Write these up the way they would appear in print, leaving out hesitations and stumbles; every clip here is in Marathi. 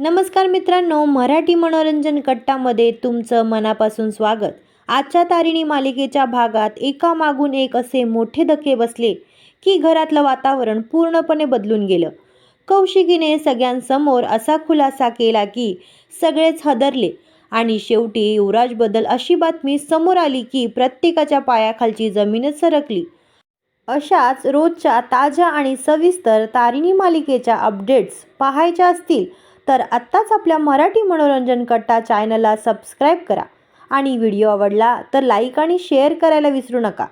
नमस्कार मित्रांनो, मराठी मनोरंजन कट्टामध्ये तुमचं मनापासून स्वागत. आजच्या तारिणी मालिकेच्या भागात एकामागून एक असे मोठे धक्के बसले की घरातलं वातावरण पूर्णपणे बदलून गेलं. कौशिकीने सगळ्यांसमोर असा खुलासा केला की सगळेच हादरले आणि शेवटी युवराजबद्दल अशी बातमी समोर आली की प्रत्येकाच्या पायाखालची जमीनच सरकली. अशाच रोजच्या ताज्या आणि सविस्तर तारिणी मालिकेच्या अपडेट्स पाहायच्या असतील तर आत्ताच आपल्या मराठी मनोरंजन कट्टा चॅनलला सबस्क्राईब करा आणि व्हिडिओ आवडला तर लाईक आणि शेअर करायला विसरू नका.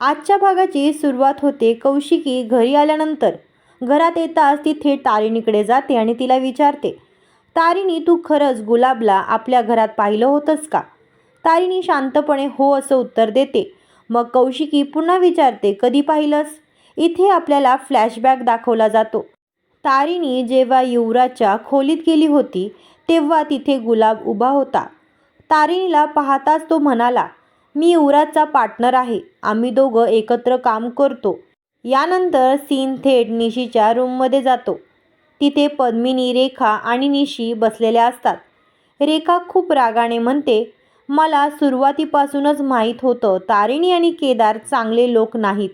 आजच्या भागाची सुरुवात होते कौशिकी घरी आल्यानंतर. घरात येताच ती थेट तारिणीकडे जाते आणि तिला विचारते, तारिणी, तू खरंच गुलाबला आपल्या घरात पाहिलं होतंस का? तारिणी शांतपणे हो असं उत्तर देते. मग कौशिकी पुन्हा विचारते, कधी पाहिलंस? इथे आपल्याला फ्लॅशबॅक दाखवला जातो. तारिणी जेव्हा युवराजच्या खोलीत गेली होती तेव्हा तिथे गुलाब उभा होता. तारिणीला पाहताच तो म्हणाला, मी युवराजचा पार्टनर आहे, आम्ही दोघं एकत्र काम करतो. यानंतर सीन थेट निशीच्या रूममध्ये जातो. तिथे पद्मिनी, रेखा आणि निशी बसलेल्या असतात. रेखा खूप रागाने म्हणते, मला सुरुवातीपासूनच माहीत होतं तारिणी आणि केदार चांगले लोक नाहीत.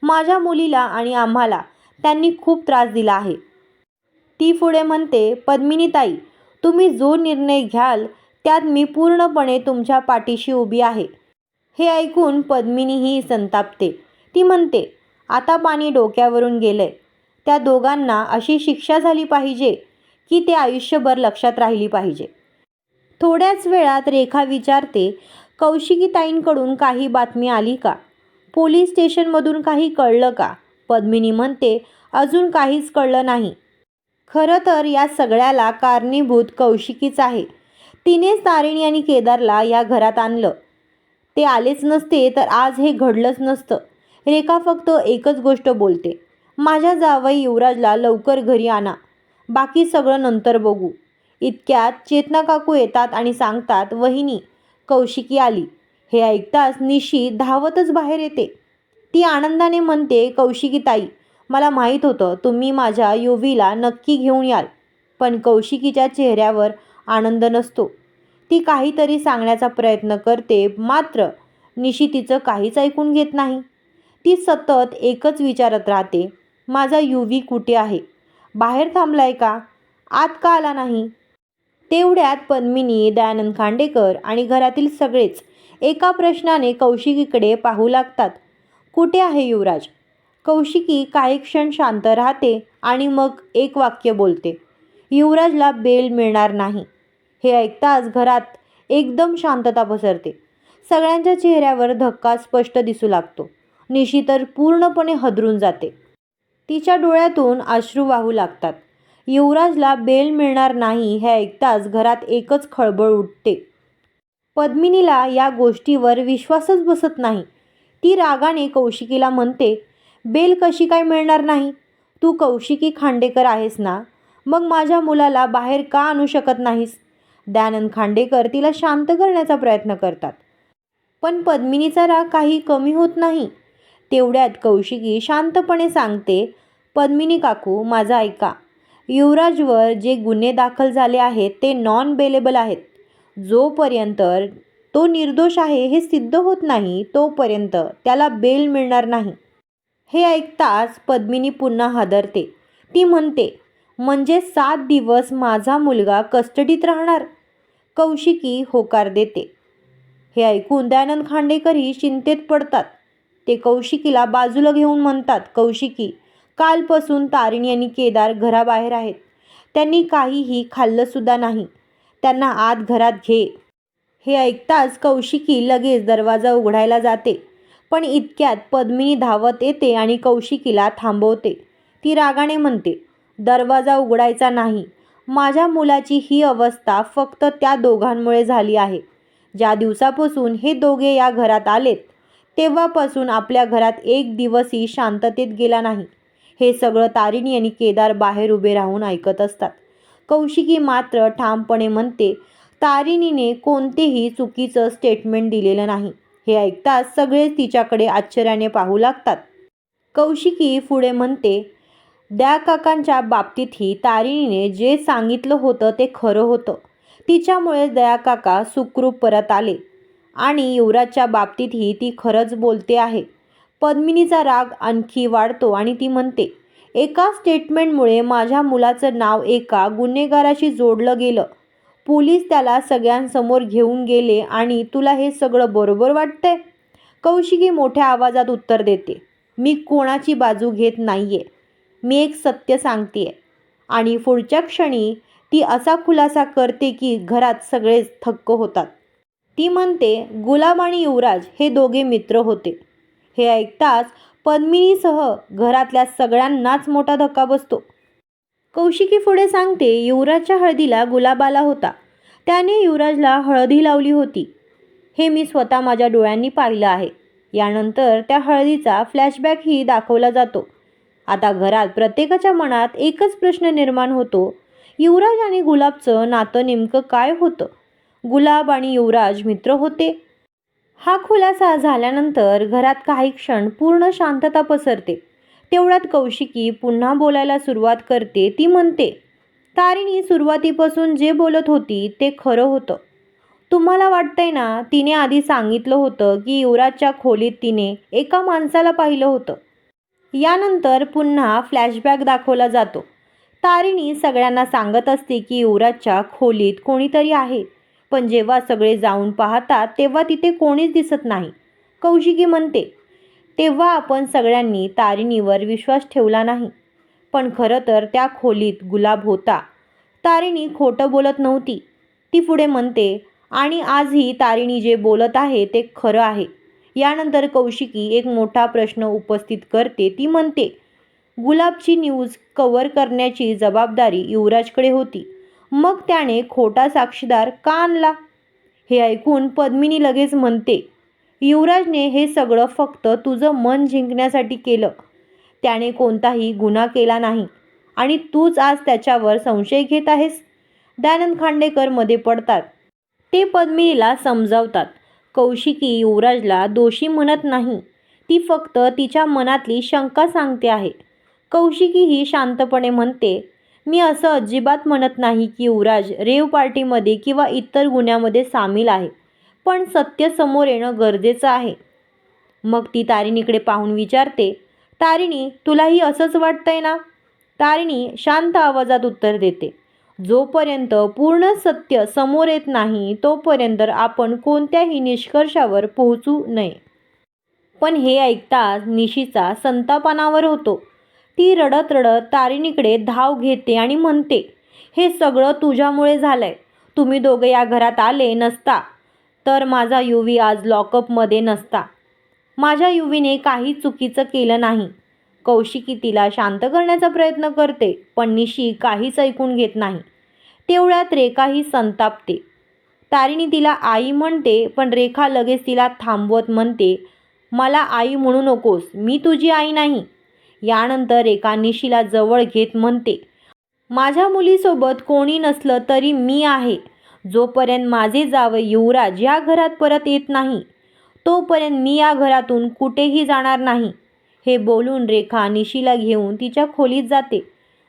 माझ्या मुलीला आणि आम्हाला त्यांनी खूप त्रास दिला आहे. ती पुढे म्हणते, पद्मिनीताई, तुम्ही जो निर्णय घ्याल त्यात मी पूर्णपणे तुमच्या पाठीशी उभी आहे. हे ऐकून पद्मिनीही संतापते. ती म्हणते, आता पाणी डोक्यावरून गेलंय. त्या दोघांना अशी शिक्षा झाली पाहिजे की ते आयुष्यभर लक्षात राहिली पाहिजे. थोड्याच वेळात रेखा विचारते, कौशिकीताईंकडून काही बातमी आली का? पोलीस स्टेशनमधून काही कळलं का? पद्मिनी म्हणते, अजून काहीच कळलं नाही. खरं तर या सगळ्याला कारणीभूत कौशिकीच आहे. तिनेच तारिणी आणि केदारला या घरात आणलं. ते आलेच नसते तर आज हे घडलंच नसतं. रेखा फक्त एकच गोष्ट बोलते, माझ्या जावई युवराजला लवकर घरी आणा, बाकी सगळं नंतर बघू. इतक्यात चेतना काकू येतात आणि सांगतात, वहिनी, कौशिकी आली. हे ऐकताच निशी धावतच बाहेर येते. ती आनंदाने म्हणते, कौशिकीताई, मला माहीत होतं तुम्ही माझ्या युवीला नक्की घेऊन याल. पण कौशिकीच्या चेहऱ्यावर आनंद नसतो. ती काहीतरी सांगण्याचा प्रयत्न करते, मात्र निशी तिचं काहीच ऐकून घेत नाही. ती सतत एकच विचारत राहते, माझा युवी कुठे आहे? बाहेर थांबलाय का? आत का आला नाही? तेवढ्यात पद्मिनी, दयानंद खांडेकर आणि घरातील सगळेच एका प्रश्नाने कौशिकीकडे पाहू लागतात. कुठे आहे युवराज? कौशिकी काही क्षण शांत राहते आणि मग एक वाक्य बोलते, युवराजला बेल मिळणार नाही. हे ऐकताच घरात एकदम शांतता पसरते. सगळ्यांच्या चेहऱ्यावर धक्का स्पष्ट दिसू लागतो. निशी तर पूर्णपणे हादरून जाते. तिच्या डोळ्यातून अश्रू वाहू लागतात. युवराजला बेल मिळणार नाही हे ऐकताच घरात एकच खळबळ उठते. पद्मिनीला या गोष्टीवर विश्वासच बसत नाही. ती रागाने कौशिकीला म्हणते, बेल कशी काय मिळणार नाही? तू कौशिकी खांडेकर आहेस ना, मग माझ्या मुलाला बाहेर का आणू शकत नाहीस? दयानंद खांडेकर तिला शांत करण्याचा प्रयत्न करतात. पण पद्मिनीचा राग काही कमी होत नाही. तेवढ्यात कौशिकी शांतपणे सांगते, पद्मिनी काकू, माझं ऐका. युवराजवर जे गुन्हे दाखल झाले आहेत ते नॉन बेलेबल आहेत. जोपर्यंत तो निर्दोष आहे हे सिद्ध होत नाही तोपर्यंत त्याला बेल मिळणार नाही. हे ऐकताच पद्मिनी पुन्हा हादरते. ती म्हणते, म्हणजे 7 दिवस माझा मुलगा कस्टडीत राहणार? कौशिकी होकार देते. हे ऐकून दयानंद खांडेकरही चिंतेत पडतात. ते कौशिकीला बाजूला घेऊन म्हणतात, कौशिकी, कालपासून तारिणी आणि केदार घराबाहेर आहेत. त्यांनी काहीही खाल्लंसुद्धा नाही. त्यांना आत घरात घे. हे ऐकताच कौशिकी लगेच दरवाजा उघडायला जाते. पण इतक्यात पद्मिनी धावत येते आणि कौशिकीला थांबवते. ती रागाने म्हणते, दरवाजा उघडायचा नाही. माझ्या मुलाची ही अवस्था फक्त त्या दोघांमुळे झाली आहे. ज्या दिवसापासून हे दोघे या घरात आलेत तेव्हापासून आपल्या घरात एक दिवसही शांततेत गेला नाही. हे सगळं तारिणी आणि केदार बाहेर उभे राहून ऐकत असतात. कौशिकी मात्र ठामपणे म्हणते, तारिणीने कोणतेही चुकीचं स्टेटमेंट दिलेलं नाही. हे ऐकताच सगळेच तिच्याकडे आश्चर्याने पाहू लागतात. कौशिकी पुढे म्हणते, दया काकांच्या बाबतीतही तारिणीने जे सांगितलं होतं ते खरं होतं. तिच्यामुळे दया काका सुखरूप परत आले आणि युवराजच्या बाबतीतही ती खरंच बोलते आहे. पद्मिनीचा राग आणखी वाढतो आणि ती म्हणते, एका स्टेटमेंटमुळे माझ्या मुलाचं नाव एका गुन्हेगाराशी जोडलं गेलं. पोलीस त्याला सगळ्यांसमोर घेऊन गेले आणि तुला हे सगळं बरोबर वाटतंय? कौशिकी मोठ्या आवाजात उत्तर देते, मी कोणाची बाजू घेत नाहीये. मी एक सत्य सांगतेय. आणि पुढच्या क्षणी ती असा खुलासा करते की घरात सगळेच थक्क होतात. ती म्हणते, गुलाब आणि युवराज हे दोघे मित्र होते. हे ऐकताच पद्मिनीसह घरातल्या सगळ्यांनाच मोठा धक्का बसतो. कौशिकी पुढे सांगते, युवराजच्या हळदीला गुलाब आला होता. त्याने युवराजला हळदी लावली होती. हे मी स्वतः माझ्या डोळ्यांनी पाहिलं आहे. यानंतर त्या हळदीचा फ्लॅशबॅकही दाखवला जातो. आता घरात प्रत्येकाच्या मनात एकच प्रश्न निर्माण होतो, युवराज आणि गुलाबचं नातं नेमकं काय होतं? गुलाब आणि युवराज मित्र होते? हा खुलासा झाल्यानंतर घरात काही क्षण पूर्ण शांतता पसरते. तेवढ्यात कौशिकी पुन्हा बोलायला सुरुवात करते. ती म्हणते, तारिणी सुरुवातीपासून जे बोलत होती ते खरं होतं. तुम्हाला वाटतंय ना, तिने आधी सांगितलं होतं की युवराजच्या खोलीत तिने एका माणसाला पाहिलं होतं. यानंतर पुन्हा फ्लॅशबॅक दाखवला जातो. तारिणी सगळ्यांना सांगत असते की युवराजच्या खोलीत कोणीतरी आहे, पण जेव्हा सगळे जाऊन पाहतात तेव्हा तिथे कोणीच दिसत नाही. कौशिकी म्हणते, तेव्हा आपण सगळ्यांनी तारिणीवर विश्वास ठेवला नाही. पण खरं तर त्या खोलीत गुलाब होता. तारिणी खोटं बोलत नव्हती. ती पुढे म्हणते, आणि आजही तारिणी जे बोलत आहे ते खरं आहे. यानंतर कौशिकी एक मोठा प्रश्न उपस्थित करते. ती म्हणते, गुलाबची न्यूज कव्हर करण्याची जबाबदारी युवराजकडे होती. मग त्याने खोटा साक्षीदार का आणला? हे ऐकून पद्मिनी लगेच म्हणते, युवराजने हे सगळं फक्त तुझं मन जिंकण्यासाठी केलं. त्याने कोणताही गुन्हा केला नाही आणि तूच आज त्याच्यावर संशय घेत आहेस. दयानंद खांडेकर मध्ये पडतात. ते पद्मिनीला समजावतात. कौशिकी युवराजला दोषी म्हणत नाही. ती फक्त तिच्या मनातली शंका सांगते आहे. कौशिकी ही शांतपणे म्हणते, मी असं अजिबात म्हणत नाही की युवराज रेव पार्टीमध्ये किंवा इतर गुन्ह्यामध्ये सामील आहे. पण सत्य समोर येणं गरजेचं आहे. मग ती तारिणीकडे पाहून विचारते, तारिणी तुलाही असंच वाटतंय ना? तारिणी शांत आवाजात उत्तर देते, जोपर्यंत पूर्ण सत्य समोर येत नाही तोपर्यंत आपण कोणत्याही निष्कर्षावर पोहोचू नये. पण हे ऐकताच निशीचा संतापानावर होतो. ती रडत रडत तारिणीकडे धाव घेते आणि म्हणते, हे सगळं तुझ्यामुळे झालंय. तुम्ही दोघे या घरात आले नसता तर माझा युवी आज लॉकअपमध्ये नसता. माझ्या युवीने काही चुकीचं केलं नाही. कौशिकी तिला शांत करण्याचा प्रयत्न करते, पण निशी काहीच ऐकून घेत नाही. तेवढ्यात रेखाही संतापते. तारिणी तिला आई म्हणते, पण रेखा लगेच तिला थांबवत म्हणते, मला आई म्हणू नकोस, मी तुझी आई नाही. यानंतर रेखा निशीला जवळ घेत म्हणते, माझ्या मुलीसोबत कोणी नसलं तरी मी आहे. जोपर्यंत माझे जावई युवराज या घरात परत येत नाही तोपर्यंत मी या घरातून कुठेही जाणार नाही. हे बोलून रेखा निशीला घेऊन तिच्या खोलीत जाते.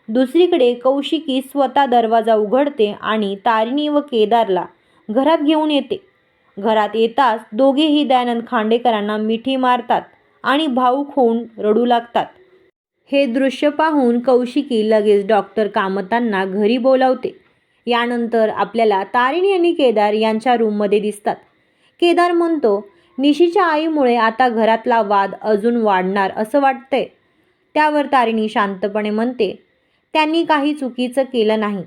दुसरीकडे कौशिकी स्वतः दरवाजा उघडते आणि तारिणी व केदारला घरात घेऊन येते. घरात येताच दोघेही दयानंद खांडेकरांना मिठी मारतात आणि भावूक होऊन रडू लागतात. हे दृश्य पाहून कौशिकी लगेच डॉक्टर कामतांना घरी बोलावते. यानंतर आपल्याला तारिणी आणि केदार यांच्या रूममध्ये दिसतात. केदार म्हणतो, निशीच्या आईमुळे आता घरातला वाद अजून वाढणार असं वाटतंय. त्यावर तारिणी शांतपणे म्हणते, त्यांनी काही चुकीचं केलं नाही.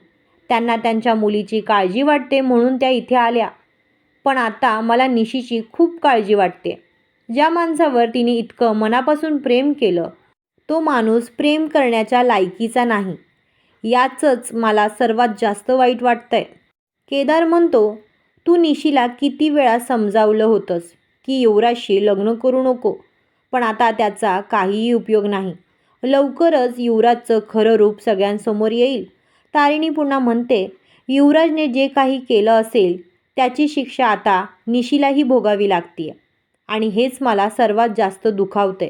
त्यांना त्यांच्या मुलीची काळजी वाटते म्हणून त्या इथे आल्या. पण आता मला निशीची खूप काळजी वाटते. ज्या माणसावर तिने इतकं मनापासून प्रेम केलं तो माणूस प्रेम करण्याच्या लायकीचा नाही. याचंच मला सर्वात जास्त वाईट वाटतंय. केदार म्हणतो, तू निशीला किती वेळा समजावलं होतंस की युवराजशी लग्न करू नको, पण आता त्याचा काहीही उपयोग नाही. लवकरच युवराजचं खरं रूप सगळ्यांसमोर येईल. तारिणी पुन्हा म्हणते, युवराजने जे काही केलं असेल त्याची शिक्षा आता निशीलाही भोगावी लागते आणि हेच मला सर्वात जास्त दुखावतंय.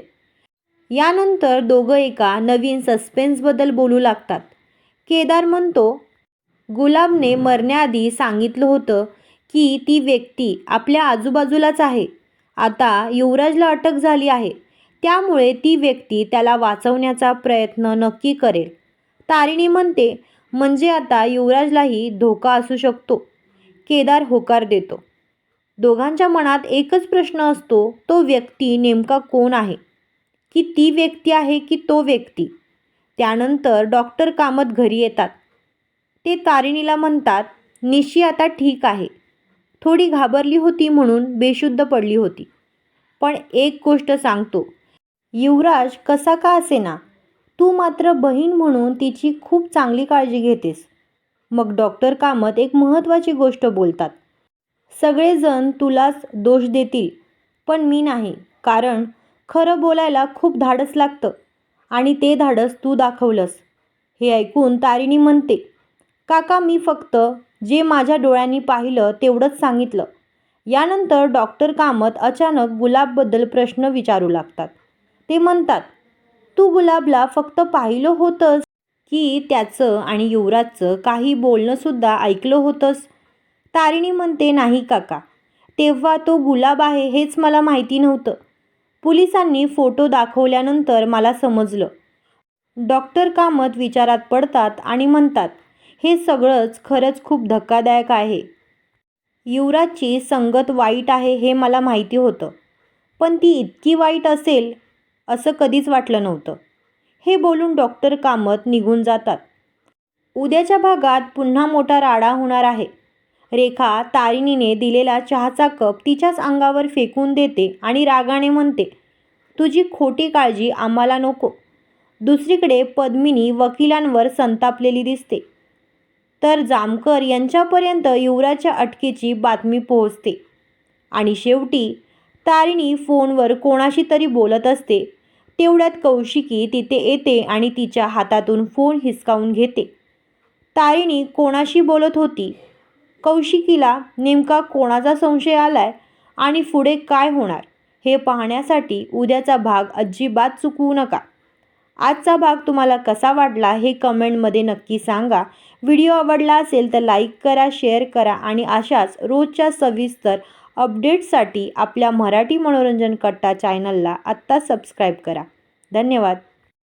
यानंतर दोघं एका नवीन सस्पेन्सबद्दल बोलू लागतात. केदार म्हणतो, गुलाबने मरण्याआधी सांगितलं होतं की ती व्यक्ती आपल्या आजूबाजूलाच आहे. आता युवराजला अटक झाली आहे, त्यामुळे ती व्यक्ती त्याला वाचवण्याचा प्रयत्न नक्की करेल. तारिणी म्हणते, म्हणजे आता युवराजलाही धोका असू शकतो. केदार होकार देतो. दोघांच्या मनात एकच प्रश्न असतो, तो व्यक्ती नेमका कोण आहे? की ती व्यक्ती आहे की तो व्यक्ती? त्यानंतर डॉक्टर कामत घरी येतात. ते तारिणीला म्हणतात, निशी आता ठीक आहे. थोडी घाबरली होती म्हणून बेशुद्ध पडली होती. पण एक गोष्ट सांगतो, युवराज कसा का असेना, तू मात्र बहीण म्हणून तिची खूप चांगली काळजी घेतेस. मग डॉक्टर कामत एक महत्त्वाची गोष्ट बोलतात. सगळेजण तुलाच दोष देतील, पण मी नाही. कारण खरं बोलायला खूप धाडस लागतं आणि ते धाडस तू दाखवलंस. हे ऐकून तारिणी म्हणते, काका मी फक्त जे माझ्या डोळ्यांनी पाहिलं तेवढंच सांगितलं. यानंतर डॉक्टर कामत अचानक गुलाबबद्दल प्रश्न विचारू लागतात. ते म्हणतात, तू गुलाबला फक्त पाहिलं होतंस की त्याचं आणि युवराजचं काही बोलणंसुद्धा ऐकलं होतंस? तारिणी म्हणते, नाही काका, तेव्हा तो गुलाब आहे हेच मला माहिती नव्हतं. पोलिसांनी फोटो दाखवल्यानंतर मला समजलं. डॉक्टर कामत विचारात पडतात आणि म्हणतात, हे सगळंच खरंच खूप धक्कादायक आहे. युवराजची संगत वाईट आहे हे मला माहिती होतं, पण ती इतकी वाईट असेल असं कधीच वाटलं नव्हतं. हे बोलून डॉक्टर कामत निघून जातात. उद्याच्या भागात पुन्हा मोठा राडा होणार आहे. रेखा तारिणीने दिलेला चहाचा कप तिच्याच अंगावर फेकून देते आणि रागाने म्हणते, तुझी खोटी काळजी आम्हाला नको. दुसरीकडे पद्मिनी वकिलांवर संतापलेली दिसते. तर जामकर यांच्यापर्यंत युवराजच्या अटकेची बातमी पोहोचते. आणि शेवटी तारिणी फोनवर कोणाशी तरी बोलत असते. तेवढ्यात कौशिकी तिथे येते आणि तिच्या हातातून फोन हिसकावून घेते. तारिणी कोणाशी बोलत होती? कौशिकीला नेमका कोणाचा संशय आलाय आणि पुढे काय होणार हे पाहण्यासाठी उद्याचा भाग अजिबात चुकवू नका. आजचा भाग तुम्हाला कसा वाटला हे कमेंटमध्ये नक्की सांगा. व्हिडिओ आवडला असेल तर लाईक करा, शेअर करा आणि अशाच रोजच्या सविस्तर अपडेट्ससाठी आपल्या मराठी मनोरंजन कट्टा चॅनलला आत्ता सबस्क्राईब करा. धन्यवाद.